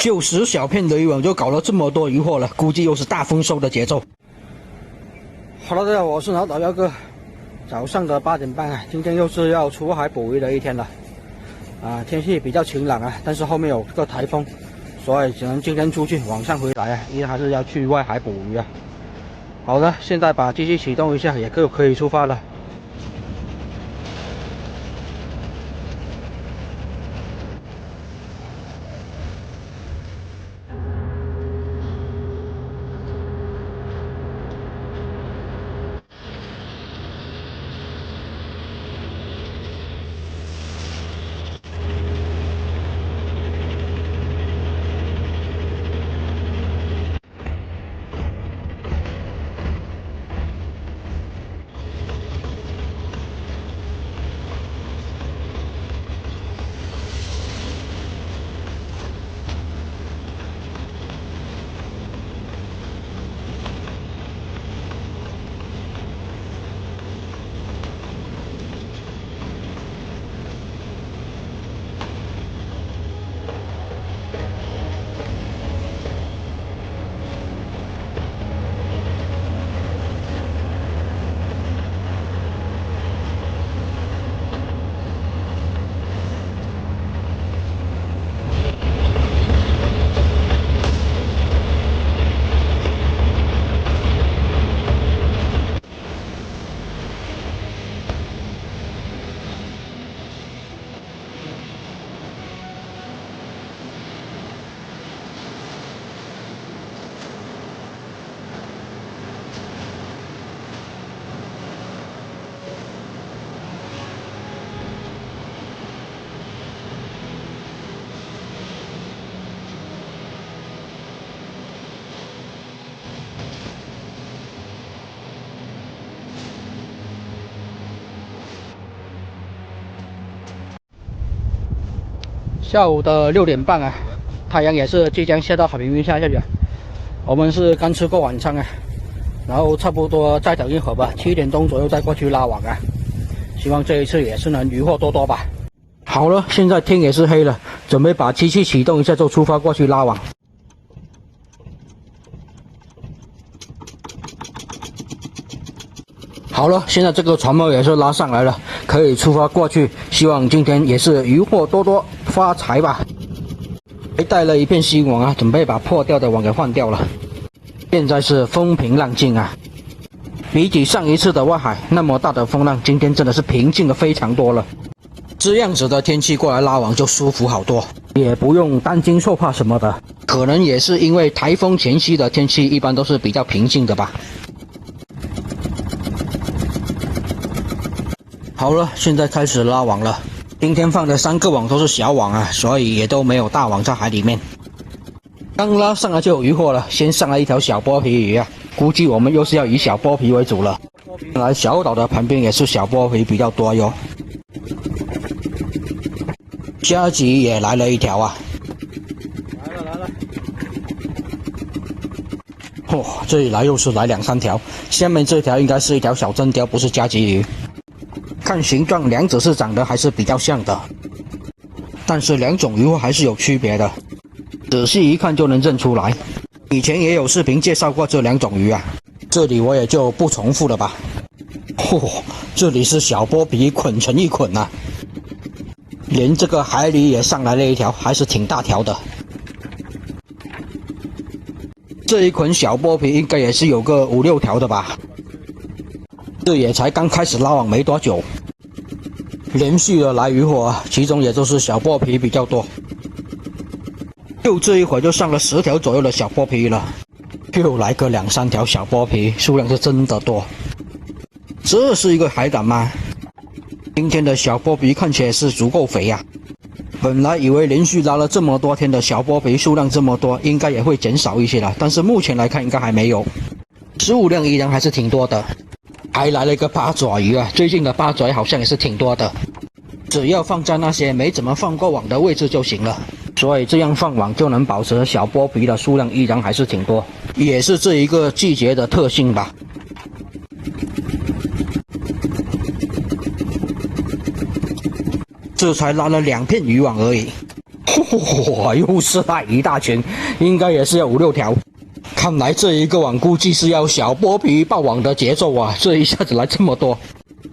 90小片的渔网就搞了这么多渔获了，估计又是大丰收的节奏。Hello， 大家好，我是老导妖哥。早上的8点半啊，今天又是要出海捕鱼的一天了。天气比较晴朗啊，但是后面有个台风，所以只能今天出去，晚上回来啊，因为还是要去外海捕鱼啊。好的，现在把机器启动一下，也可以出发了。下午的6点半啊，太阳也是即将下到海平面下去了。我们是刚吃过晚餐啊，然后差不多再等一会儿吧，7点钟左右再过去拉网啊。希望这一次也是能渔获多多吧。好了，现在天也是黑了，准备把机器启动一下就出发过去拉网。好了，现在这个船锚也是拉上来了，可以出发过去。希望今天也是渔获多多，发财吧！还带了一片新网啊，准备把破掉的网给换掉了。现在是风平浪静啊，比起上一次的外海那么大的风浪，今天真的是平静的非常多了。这样子的天气过来拉网就舒服好多，也不用担惊受怕什么的。可能也是因为台风前夕的天气一般都是比较平静的吧。好了，现在开始拉网了。今天放的3个网都是小网啊，所以也都没有大网在海里面。刚拉上来就有渔获了，先上来一条小剥皮鱼啊，估计我们又是要以小剥皮为主了。来小岛的旁边也是小剥皮比较多哟。加急也来了一条啊！来了！哦，这里来又是来2、3条，下面这条应该是一条小真鲷，不是加急鱼。看形状，两者是长得还是比较像的，但是2种鱼获还是有区别的，仔细一看就能认出来。以前也有视频介绍过这2种鱼啊，这里我也就不重复了吧。这里是小剥皮捆成一捆啊，连这个海里也上来了一条，还是挺大条的。这一捆小剥皮应该也是有个5、6条的吧。这也才刚开始拉网没多久，连续的来渔获啊，其中也就是小剥皮比较多。就这一会儿就上了10条左右的小剥皮了，又来个2、3条小剥皮，数量是真的多。这是一个海胆吗？今天的小剥皮看起来是足够肥呀。本来以为连续拉了这么多天的小剥皮数量这么多，应该也会减少一些了，但是目前来看应该还没有，食物量依然还是挺多的。还来了一个八爪鱼啊，最近的八爪鱼好像也是挺多的，只要放在那些没怎么放过网的位置就行了，所以这样放网就能保持小剥皮的数量依然还是挺多，也是这一个季节的特性吧。这才拉了2片渔网而已，哇，又是来一大群，应该也是要5、6条。看来这一个网估计是要小剥皮爆网的节奏啊！这一下子来这么多，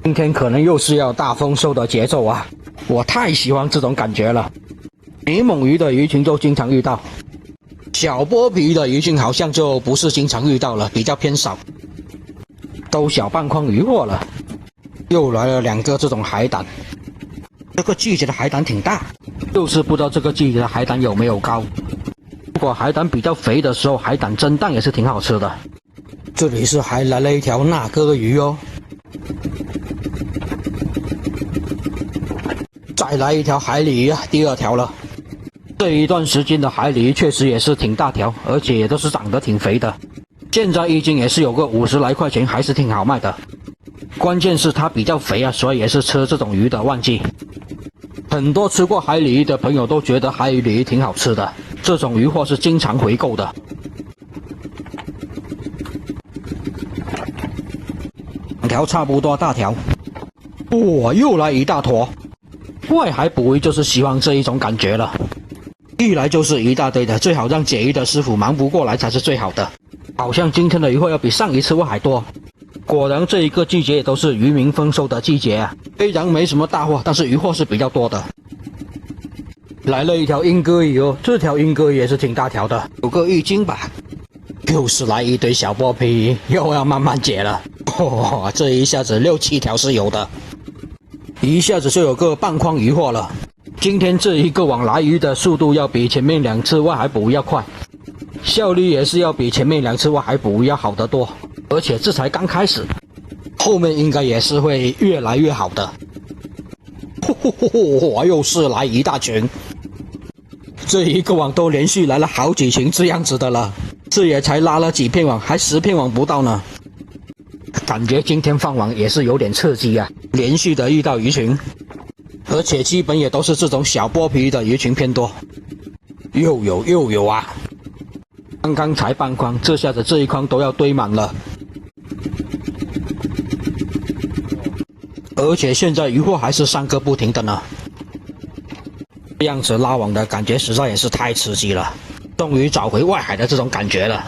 今天可能又是要大丰收的节奏啊！我太喜欢这种感觉了。泥猛鱼的鱼群就经常遇到，小剥皮的鱼群好像就不是经常遇到了，比较偏少，都小半筐鱼货了。又来了2个这种海胆，这个季节的海胆挺大，就是不知道这个季节的海胆有没有膏。如果海胆比较肥的时候，海胆蒸蛋也是挺好吃的。这里是还来了一条那哥鱼哦，再来一条海鲤鱼啊，第2条了。这一段时间的海鲤鱼确实也是挺大条，而且也都是长得挺肥的。现在一斤也是有个50来块钱，还是挺好卖的。关键是它比较肥啊，所以也是吃这种鱼的旺季。很多吃过海鲤鱼的朋友都觉得海鲤鱼挺好吃的，这种鱼货是经常回购的。2条差不多大条，哇，又来一大坨。外海捕鱼就是喜欢这一种感觉了，一来就是一大堆的，最好让解鱼的师傅忙不过来才是最好的。好像今天的鱼货要比上一次外海多。果然这一个季节也都是渔民丰收的季节啊，虽然没什么大货，但是鱼货是比较多的。来了一条英哥鱼哦，这条英哥鱼也是挺大条的，有个1斤吧。又是来一堆小剥皮鱼，又要慢慢解了。哇，这一下子6、7条是有的，一下子就有个半筐鱼货了。今天这一个网来鱼的速度要比前面2次外海捕鱼要快，效率也是要比前面2次外海捕鱼要好得多。而且这才刚开始，后面应该也是会越来越好的。哇，又是来一大群，这一个网都连续来了好几群这样子的了，这也才拉了几片网，还10片网不到呢。感觉今天放网也是有点刺激啊，连续的遇到鱼群，而且基本也都是这种小剥皮的鱼群偏多。又有啊，刚刚才半筐，这下子这一筐都要堆满了。而且现在鱼货还是上个不停的呢，这样子拉网的感觉实在也是太刺激了，终于找回外海的这种感觉了，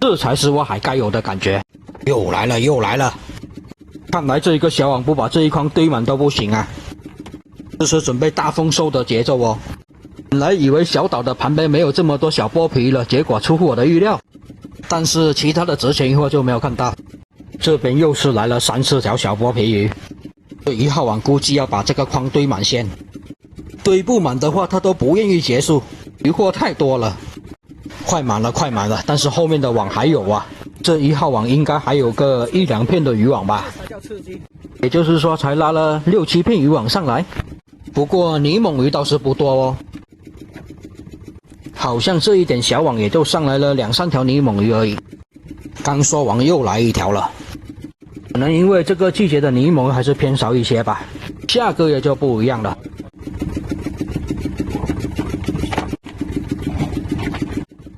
这才是外海该有的感觉。又来了，看来这一个小网不把这一筐堆满都不行啊，这是准备大丰收的节奏哦。本来以为小岛的旁边没有这么多小剥皮了，结果出乎我的预料，但是其他的值钱鱼货就没有看到。这边又是来了3、4条小剥皮鱼，这1号网估计要把这个筐堆满先，堆不满的话他都不愿意结束，鱼货太多了。快满了，但是后面的网还有啊，这1号网应该还有个1、2片的渔网吧，也就是说才拉了6、7片渔网上来。不过泥猛鱼倒是不多哦，好像这一点小网也就上来了2、3条泥猛鱼而已。刚说完又来一条了，可能因为这个季节的泥猛还是偏少一些吧，下个月就不一样了。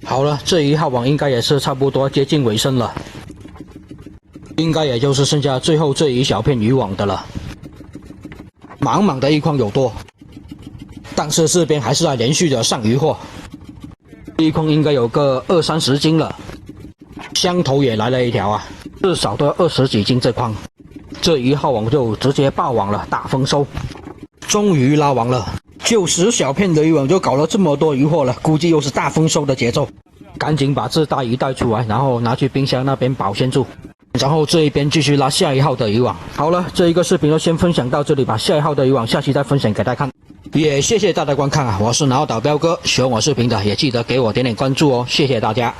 好了，这1号网应该也是差不多接近尾声了，应该也就是剩下最后这一小片渔网的了。满满的一筐有多，但是这边还是在连续的上鱼货，一筐应该有个20、30斤了。香头也来了一条啊，至少都要20几斤这筐。这1号网就直接爆网了，大丰收，终于拉完了。就10小片的渔网就搞了这么多渔货了，估计又是大丰收的节奏。赶紧把这大鱼带出来，然后拿去冰箱那边保鲜住，然后这一边继续拉下1号的渔网。好了，这一个视频就先分享到这里吧，下1号的渔网下期再分享给大家看。也谢谢大家观看啊，我是脑岛彪哥，喜欢我视频的也记得给我点点关注哦，谢谢大家。